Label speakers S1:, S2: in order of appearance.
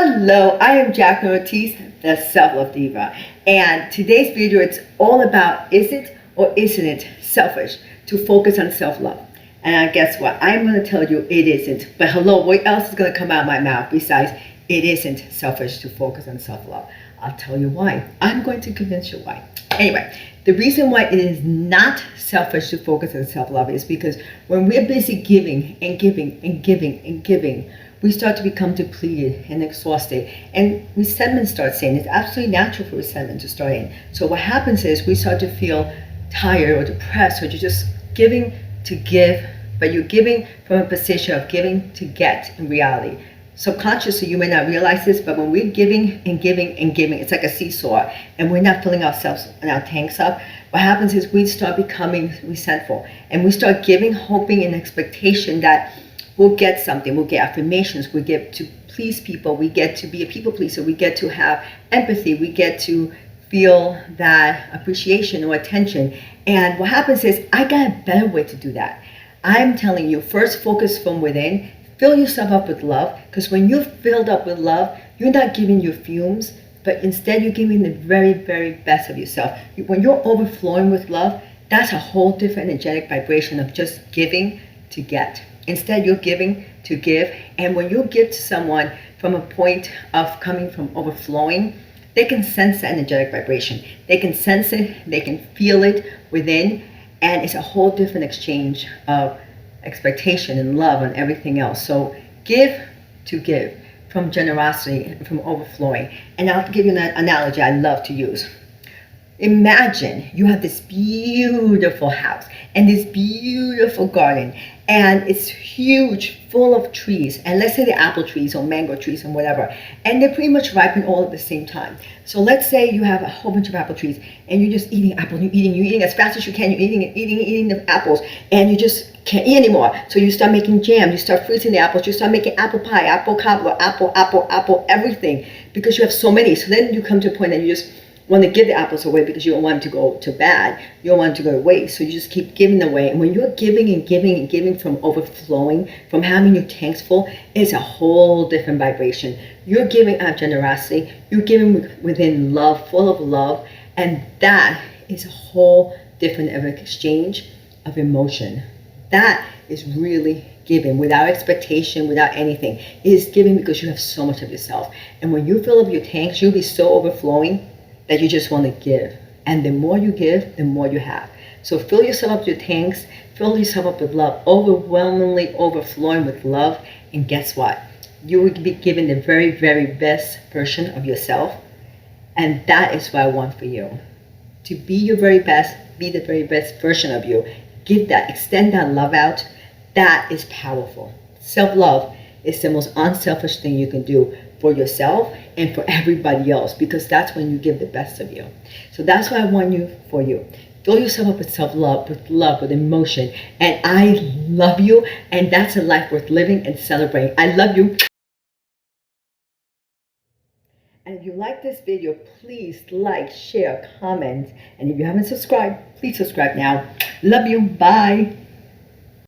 S1: Hello, I am Jacqueline Ortiz, the Self-Love Diva, and today's video it's all about is it or isn't it selfish to focus on self-love? And guess what? I'm going to tell you it isn't. But hello, what else is going to come out of my mouth besides it isn't selfish to focus on self-love? I'll tell you why. I'm going to convince you why. Anyway, the reason why it is not selfish to focus on self-love is because when we're busy giving and giving and giving and giving, we start to become depleted and exhausted. And resentment starts in. It's absolutely natural for resentment to start in. So what happens is we start to feel tired or depressed, or you're just giving to give, but you're giving from a position of giving to get in reality. Subconsciously, you may not realize this, but when we're giving and giving and giving, it's like a seesaw, and we're not filling ourselves and our tanks up. What happens is we start becoming resentful, and we start giving, hoping, and expectation that we'll get something. We'll get affirmations. We get to please people. We get to be a people pleaser. We get to have empathy. We get to feel that appreciation or attention. And what happens is I got a better way to do that. I'm telling you, first focus from within. Fill yourself up with love, because when you're filled up with love, you're not giving your fumes, but instead you're giving the very, very best of yourself. When you're overflowing with love, that's a whole different energetic vibration of just giving to get. Instead, you're giving to give. And when you give to someone from a point of coming from overflowing, they can sense the energetic vibration. They can sense it, they can feel it within, and it's a whole different exchange of expectation and love and everything else. So give to give from generosity and from overflowing. And I'll give you an analogy I love to use. Imagine you have this beautiful house and this beautiful garden, and it's huge, full of trees, and let's say the apple trees or mango trees and whatever, and they're pretty much ripen all at the same time. So let's say you have a whole bunch of apple trees and you're just eating apples, you're eating as fast as you can, you're eating the apples, and you just can't eat anymore. So you start making jam, you start freezing the apples, you start making apple pie, apple cobbler, apple, everything, because you have so many. So then you come to a point that you just want to give the apples away because you don't want them to go to bad. You don't want them to go to waste. So you just keep giving away. And when you're giving and giving and giving from overflowing, from having your tanks full, it's a whole different vibration. You're giving out generosity. You're giving within love, full of love. And that is a whole different of exchange of emotion. That is really giving without expectation, without anything. It is giving because you have so much of yourself. And when you fill up your tanks, you'll be so overflowing that you just want to give. And the more you give, the more you have. So fill yourself up with your tanks, fill yourself up with love, overwhelmingly overflowing with love, and guess what? You will be given the very, very best version of yourself. And that is what I want for you. To be your very best, be the very best version of you. Give that, extend that love out. That is powerful. Self-love is the most unselfish thing you can do for yourself and for everybody else, because that's when you give the best of you. So that's what I want for you. Fill yourself up with self-love, with emotion. And I love you, and that's a life worth living and celebrating. I love you. And if you like this video, please like, share, comment. And if you haven't subscribed, please subscribe now. Love you. Bye.